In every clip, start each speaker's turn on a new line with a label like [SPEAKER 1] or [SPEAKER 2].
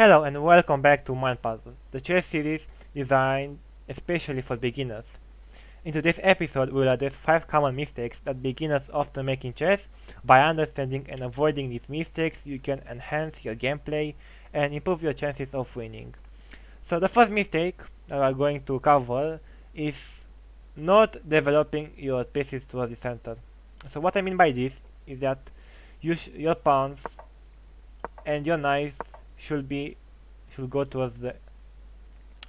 [SPEAKER 1] Hello and welcome back to Mind Puzzle, the chess series designed especially for beginners. In today's episode, we'll address 5 common mistakes that beginners often make in chess. By understanding and avoiding these mistakes, you can enhance your gameplay and improve your chances of winning. So the first mistake that we are going to cover is not developing your pieces towards the center. So what I mean by this is that your pawns and your knights should go towards the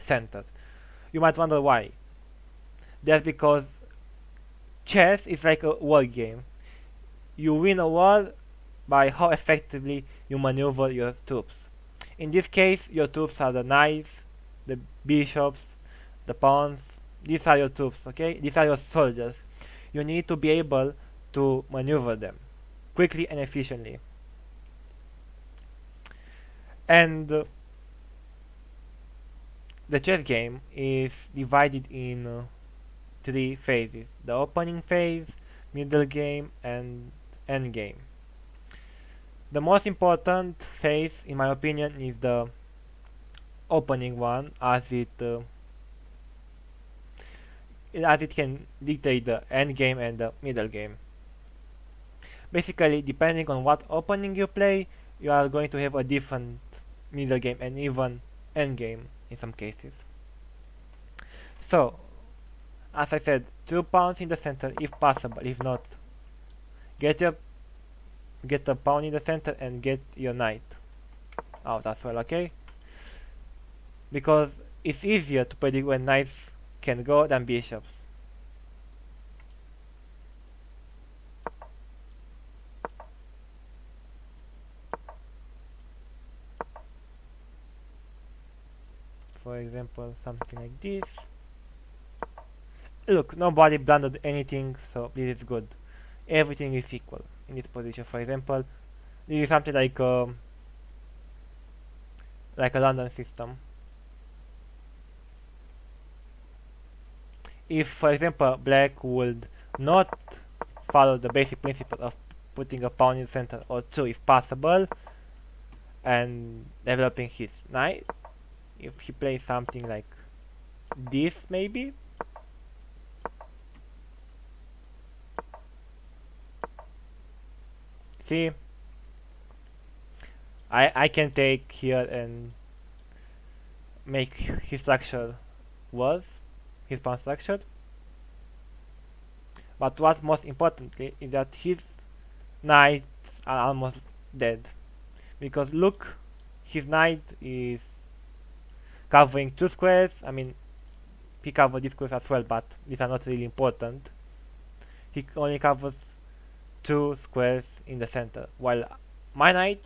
[SPEAKER 1] center. You might wonder why. That's because chess is like a war game. You win a war by how effectively you maneuver your troops. In this case, your troops are the knights, the bishops, the pawns. These are your troops, okay? These are your soldiers. You need to be able to maneuver them quickly and efficiently. And the chess game is divided in 3 phases: the opening phase, middle game, and end game. The most important phase, in my opinion, is the opening one, as it can dictate the end game and the middle game. Basically, depending on what opening you play, you are going to have a different middle game and even end game in some cases. So, as I said, 2 pawns in the center if possible. If not, get your get a pawn in the center and get your knight out as well, okay? Because it's easier to predict when knights can go than bishops. For example, something like this. Look, nobody blundered anything, so this is good. Everything is equal in this position. For example, this is something like a London system. If, for example, black would not follow the basic principle of putting a pawn in the center, or 2 if possible, and developing his knight, if he plays something like this, maybe. See, I can take here and make his structure worse, his pawn structure. But what's most importantly is that his knights are almost dead. Because look, his knight is covering 2 squares. I mean, he covered these squares as well, but these are not really important. He only covers 2 squares in the center, while my knight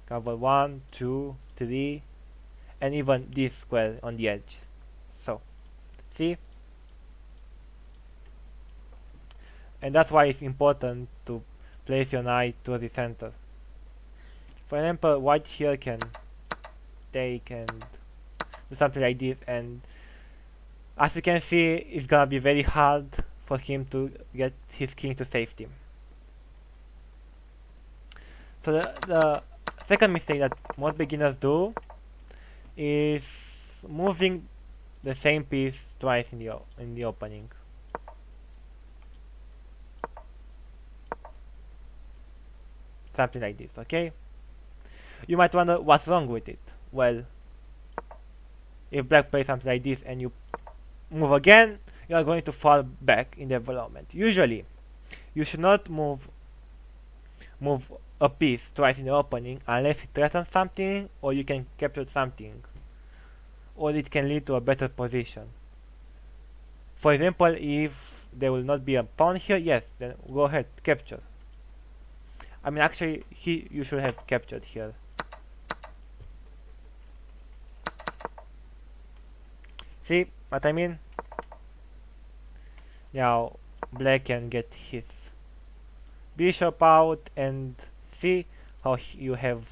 [SPEAKER 1] cover 1, 2, 3, and even this square on the edge. So, see? And that's why it's important to place your knight to the center. For example, white here can take and do something like this, and as you can see, it's gonna be very hard for him to get his king to safety. So the second mistake that most beginners do is moving the same piece twice in the opening. Something like this, okay? You might wonder what's wrong with it. Well, if black plays something like this and you move again, you are going to fall back in development. Usually, you should not move a piece twice in the opening unless it threatens something or you can capture something, or it can lead to a better position. For example, if there will not be a pawn here, yes, then go ahead, capture. I mean, actually, you should have captured here. See what I mean? Now, black can get his bishop out and see how you have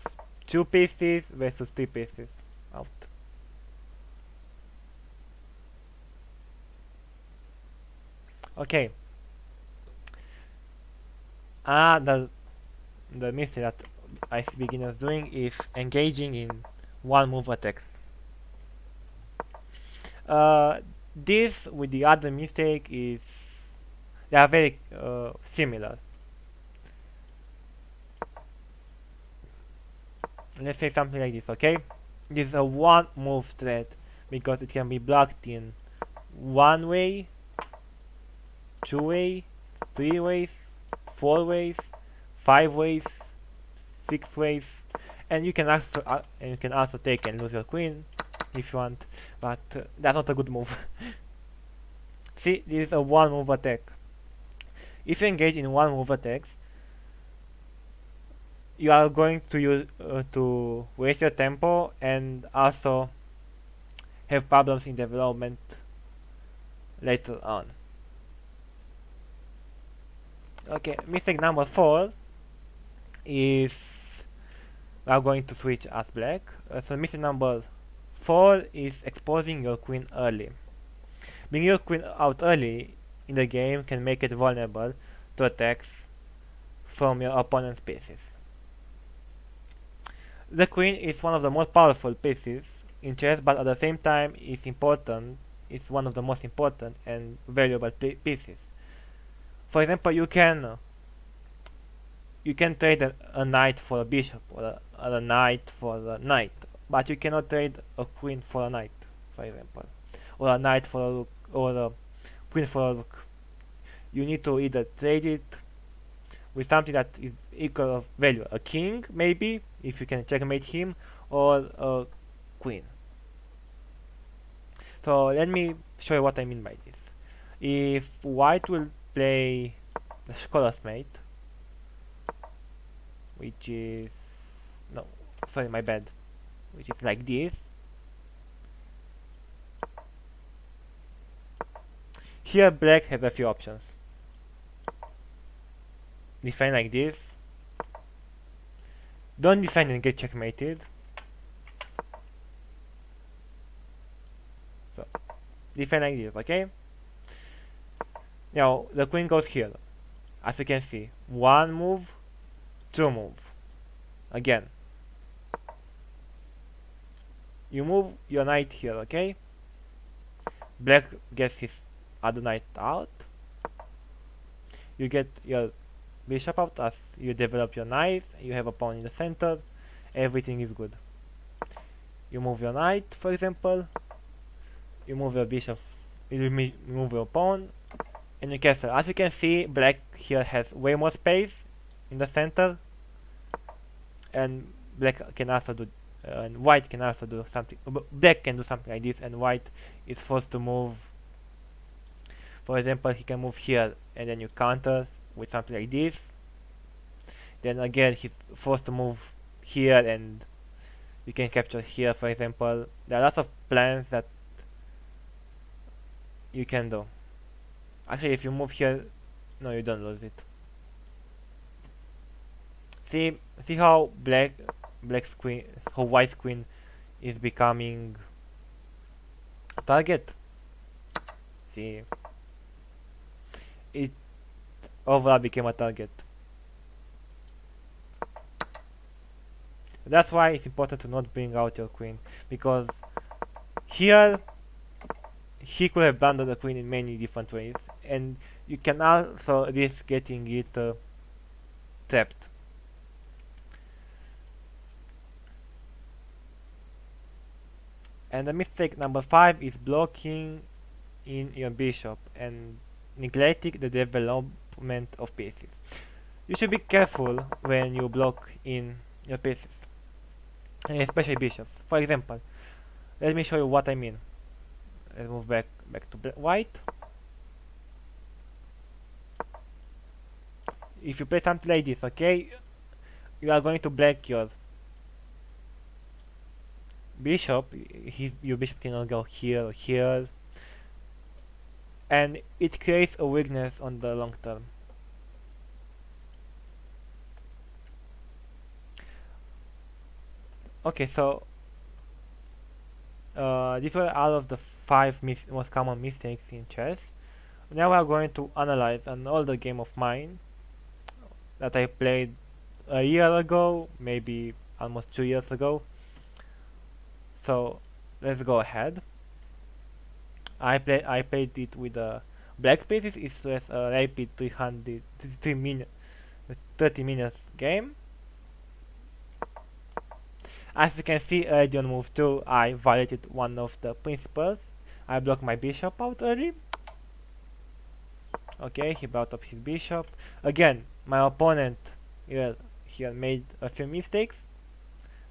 [SPEAKER 1] 2 pieces versus 3 pieces out. Okay. The mistake that I see beginners doing is engaging in one move attacks. Uh, this with the other mistake is they are very similar. Let's say something like this, okay? This is a one move threat because it can be blocked in one way, two way, three ways, four ways, five ways, six ways, and you can also take and lose your queen if you want, but that's not a good move. See, this is a one move attack. If you engage in one move attacks, you are going to use to waste your tempo and also have problems in development later on. Okay, mistake number 4 is we are going to switch as black. So mistake number 4 is exposing your queen early. Bringing your queen out early in the game can make it vulnerable to attacks from your opponent's pieces. The queen is one of the most powerful pieces in chess, but at the same time it's one of the most important and valuable pieces. For example, you can trade a knight for a bishop or a knight for a knight, but you cannot trade a queen for a knight, for example, or a knight for a rook or a queen for a rook. You need to either trade it with something that is equal of value, a king maybe, if you can checkmate him, or a queen. So let me show you what I mean by this. If white will play the scholar's mate, which is no, sorry, my bad, which is like this. Here black has a few options. Defend like this. Don't defend and get checkmated. So defend like this, okay? Now the queen goes here. As you can see, one move, two move. Again. You move your knight here, okay? Black gets his other knight out. You get your bishop out as you develop your knight. You have a pawn in the center. Everything is good. You move your knight, for example. You move your bishop. You move your pawn, and you castle. As you can see, black here has way more space in the center, and black can also do. And white can also do something. Black can do something like this, and white is forced to move. For example, he can move here, and then you counter with something like this. Then again, he's forced to move here, and you can capture here. For example, there are lots of plans that you can do. Actually, if you move here, no, you don't lose it. See how black's queen, how white's queen is becoming a target. See, it overall became a target. That's why it's important to not bring out your queen, because here he could have bundled the queen in many different ways, and you can also risk getting it trapped. And the mistake number 5 is blocking in your bishop and neglecting the development of pieces. You should be careful when you block in your pieces, and especially bishops. For example, let me show you what I mean. Let's move back to white. If you play something like this, okay, you are going to block your bishop. Your bishop cannot go here or here, and it creates a weakness on the long term. Okay, so these were all of the 5 most common mistakes in chess. Now we are going to analyze an older game of mine that I played a year ago, maybe almost 2 years ago. So let's go ahead. I played it with the black pieces. It was a rapid 30 minutes game. As you can see, early on move 2, I violated one of the principles. I blocked my bishop out early. Okay, he brought up his bishop. Again, my opponent here made a few mistakes.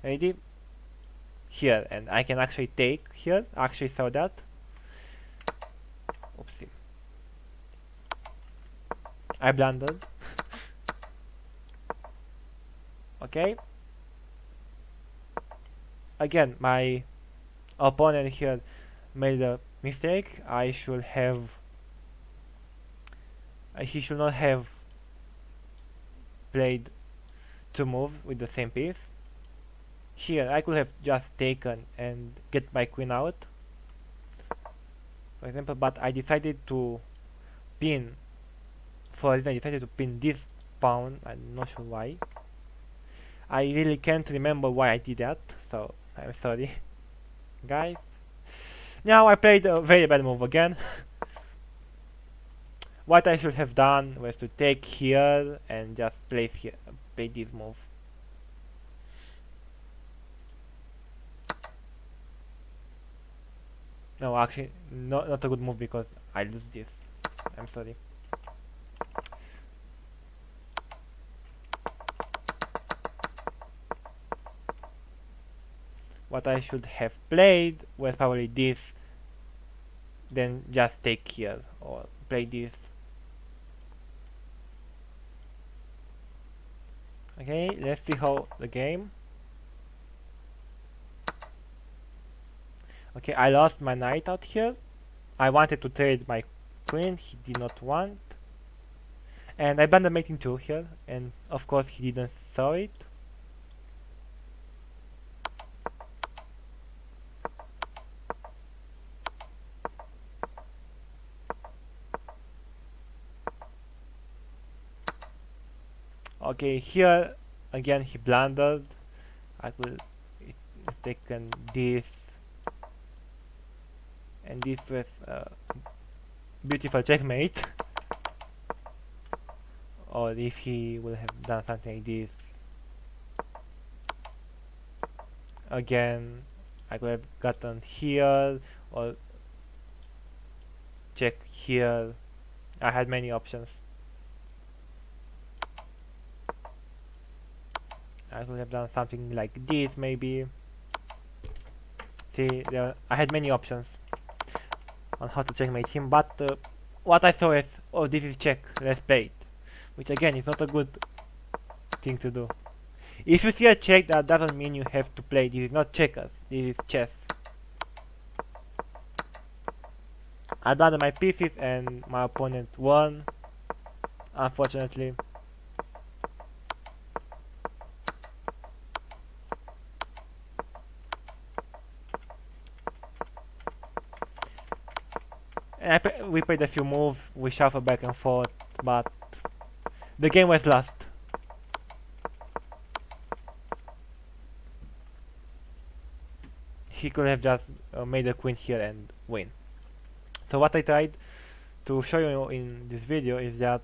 [SPEAKER 1] Ready? Here, and I can actually take here. Actually saw that. Oopsie. I blundered. Okay. Again, my opponent here made a mistake. I should have. He should not have played two moves with the same piece. Here, I could have just taken and get my queen out, for example, but I decided to pin. For a reason, I decided to pin this pawn. I'm not sure why. I really can't remember why I did that, so I'm sorry, guys. Now I played a very bad move again. What I should have done was to take here and just play this move. No, actually, not a good move because I lose this. I'm sorry. What I should have played was probably this, then just take here, or play this. Okay, let's see how the game. Okay, I lost my knight out here. I wanted to trade my queen, he did not want. And I blundered mating 2 here, and of course he didn't saw it. Okay, here again he blundered. I could taken this, and this was a beautiful checkmate. Or if he would have done something like this, again I could have gotten here or check here. I had many options. I could have done something like this maybe. See, I had many options on how to checkmate him, but what I saw is, oh, this is check, let's play it. Which again is not a good thing to do. If you see a check, that doesn't mean you have to play. This is not checkers, this is chess. I blundered my pieces and my opponent won, unfortunately. And we played a few moves, we shuffled back and forth, but the game was lost. He could have just made a queen here and win. So what I tried to show you in this video is that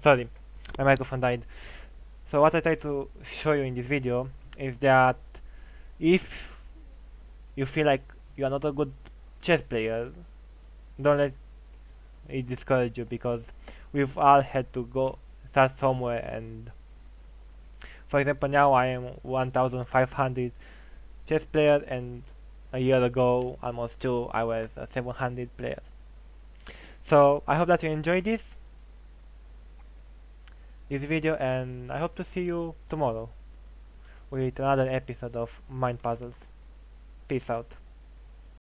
[SPEAKER 1] sorry, my microphone died. So what I try to show you in this video is that if you feel like you are not a good chess player, don't let it discourage you, because we've all had to go start somewhere. And for example, now I am 1500 chess player, and a year ago, almost 2, I was a 700 player. So I hope that you enjoyed this video, and I hope to see you tomorrow with another episode of Mind Puzzles. Peace out.